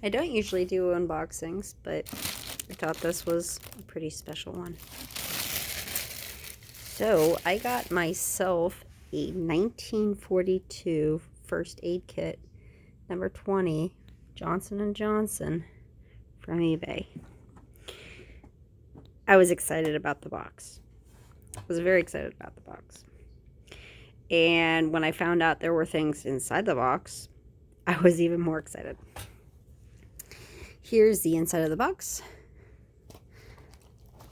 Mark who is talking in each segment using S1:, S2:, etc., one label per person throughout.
S1: I don't usually do unboxings, but I thought this was a pretty special one. So I got myself a 1942 first aid kit, number 20, Johnson & Johnson from eBay. I was excited about the box. I was very excited about the box. And when I found out there were things inside the box, I was even more excited. Here's the inside of the box.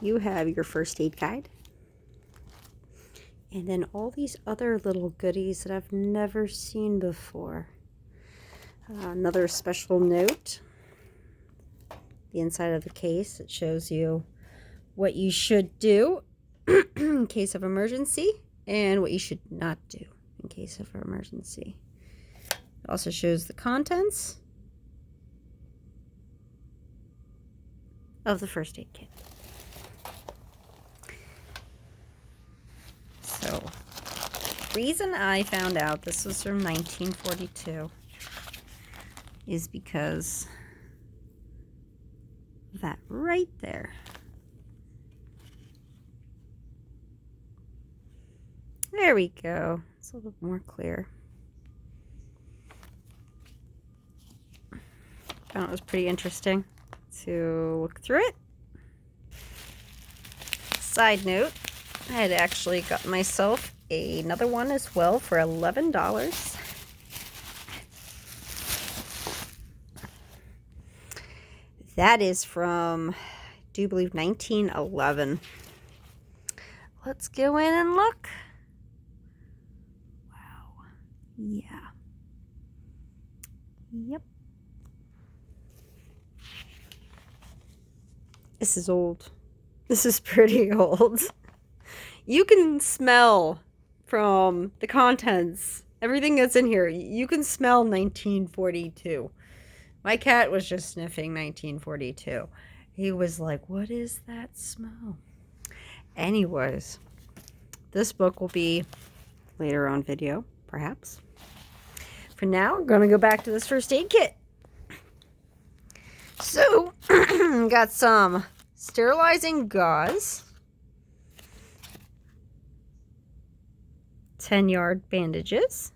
S1: You have your first aid guide. And then all these other little goodies that I've never seen before. Another special note. The inside of the case, it shows you what you should do in case of emergency and what you should not do in case of emergency. It also shows the contents of the first aid kit. So, reason I found out this was from 1942 is because of that right there. There we go. It's a little more clear. Found it was pretty interesting to look through it. Side note, I had actually got myself another one as well for $11. That is from, I do believe, 1911. Let's go in and look. Wow. Yeah. Yep. This is old. This is pretty old. You can smell from the contents, everything that's in here, you can smell 1942. My cat was just sniffing 1942. He was like, what is that smell? Anyways, this book will be later on video, perhaps. For now, I'm going to go back to this first aid kit. So, got some sterilizing gauze, 10-yard bandages.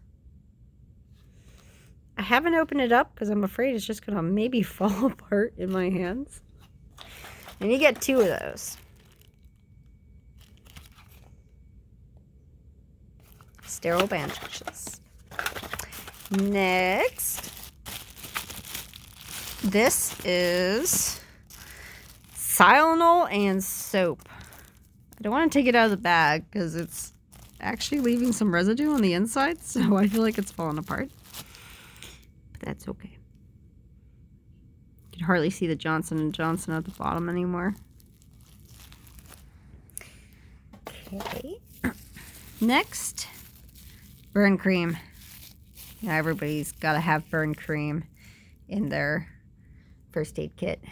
S1: I haven't opened it up because I'm afraid it's just going to maybe fall apart in my hands. And you get 2 of those. Sterile bandages. Next, this is Tylenol and soap. I don't want to take it out of the bag because it's actually leaving some residue on the inside, so I feel like it's falling apart. But that's okay. You can hardly see the Johnson & Johnson at the bottom anymore. Okay. Next, burn cream. Yeah, everybody's got to have burn cream in their first aid kit.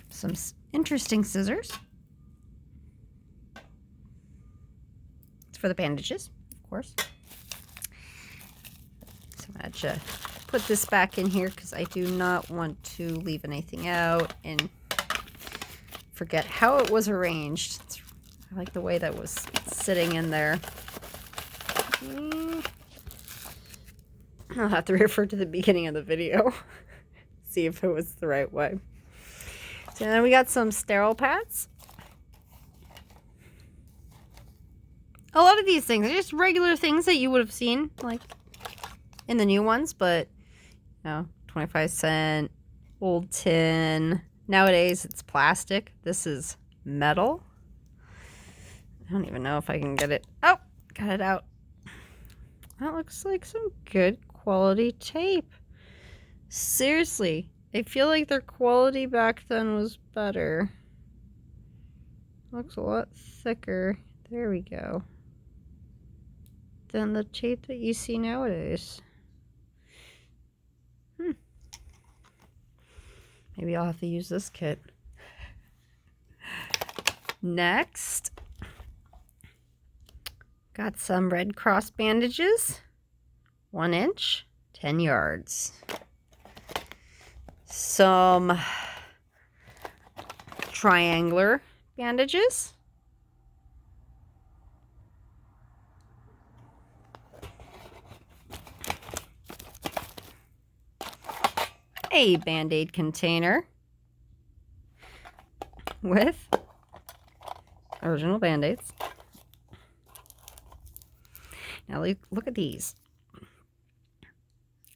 S1: Some interesting scissors. It's for the bandages, of course. So I'm going to put this back in here because I do not want to leave anything out and forget how it was arranged. I like the way that was sitting in there. I'll have to refer to the beginning of the video. See if it was the right way. So then we got some sterile pads. A lot of these things are just regular things that you would have seen, like in the new ones, but you know, 25-cent, old tin. Nowadays it's plastic. This is metal. I don't even know if I can get it. Oh, got it out. That looks like some good quality tape. Seriously, I feel like their quality back then was better. Looks a lot thicker. There we go. Than the tape that you see nowadays. Maybe I'll have to use this kit. Next, got some Red Cross bandages. 1 inch, 10 yards. Some triangular bandages. A Band-Aid container with original Band-Aids. Now look at these.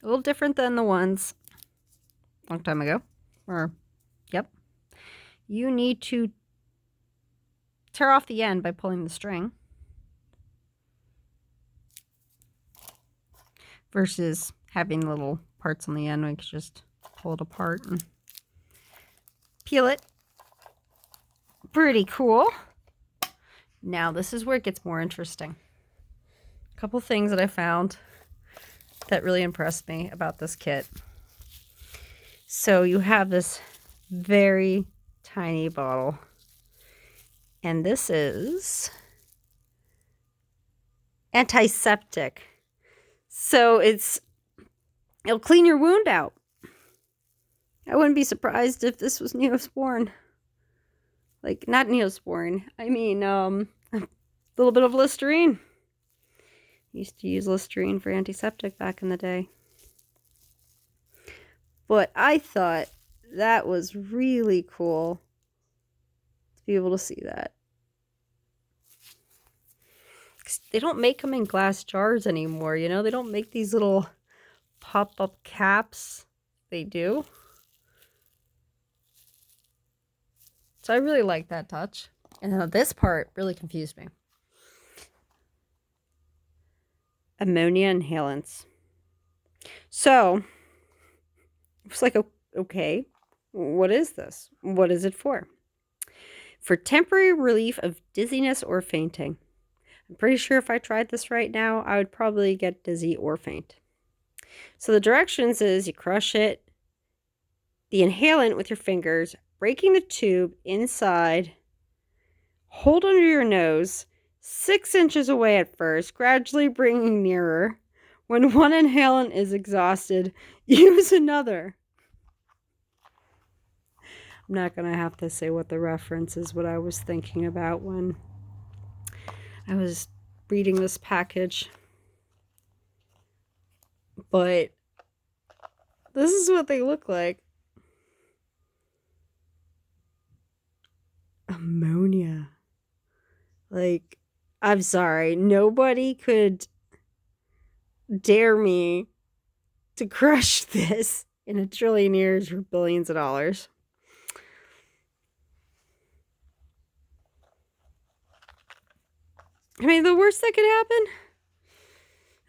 S1: A little different than the ones a long time ago. Yep. You need to tear off the end by pulling the string. Versus having little parts on the end, we could just pull it apart and peel it. Pretty cool. Now this is where it gets more interesting. A couple things that I found that really impressed me about this kit. So you have this very tiny bottle. And this is antiseptic. So it'll clean your wound out. I wouldn't be surprised if this was Neosporin. Like, not Neosporin. I mean, a little bit of Listerine. Used to use Listerine for antiseptic back in the day. But I thought that was really cool to be able to see that. They don't make them in glass jars anymore, you know? They don't make these little pop-up caps. They do. So I really like that touch. And this part really confused me. Ammonia inhalants. So, it's like, okay, what is this? What is it for? For temporary relief of dizziness or fainting. I'm pretty sure if I tried this right now, I would probably get dizzy or faint. So the directions is you crush it, the inhalant with your fingers, breaking the tube inside, hold under your nose, 6 inches away at first, gradually bringing nearer. When one inhalant is exhausted, use another. I'm not going to have to say what the reference is, what I was thinking about when I was reading this package. But this is what they look like. Ammonia. Like, I'm sorry. Nobody could dare me to crush this in a trillion years for billions of dollars. I mean, the worst that could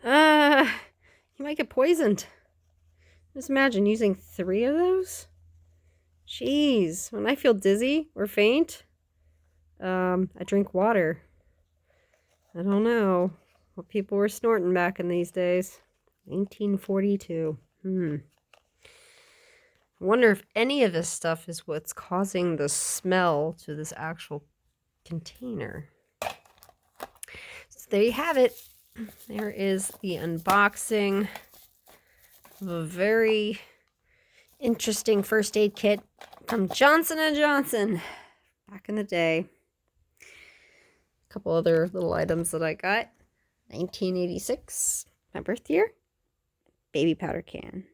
S1: happen? You might get poisoned. Just imagine using 3 of those. Jeez, when I feel dizzy or faint, I drink water. I don't know what people were snorting back in these days. 1942. I wonder if any of this stuff is what's causing the smell to this actual container. So there you have it. There is the unboxing of a very interesting first aid kit from Johnson & Johnson back in the day. A couple other little items that I got. 1986, my birth year. Baby powder can.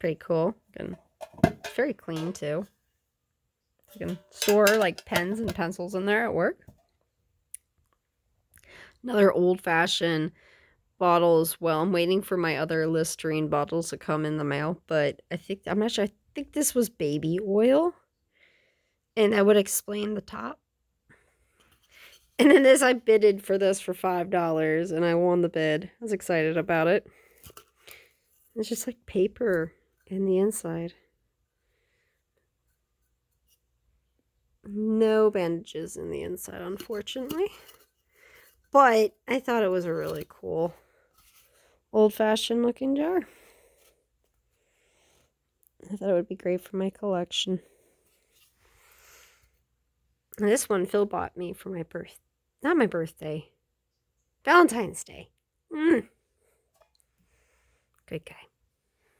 S1: Pretty cool. It's very clean too. You can store like pens and pencils in there at work. Another old-fashioned bottle as well. I'm waiting for my other Listerine bottles to come in the mail, but I'm not sure. I think this was baby oil, and that would explain the top. And then I bidded for this for $5, and I won the bid. I was excited about it. It's just like paper in the inside. No bandages in the inside, unfortunately. But I thought it was a really cool old-fashioned looking jar. I thought it would be great for my collection. And this one Phil bought me for my not my birthday, Valentine's Day. Good guy.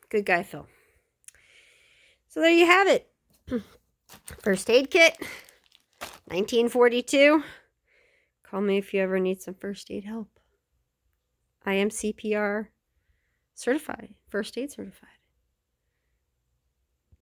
S1: Good guy, Phil. So there you have it. First aid kit, 1942. Call me if you ever need some first aid help. I am CPR certified, first aid certified.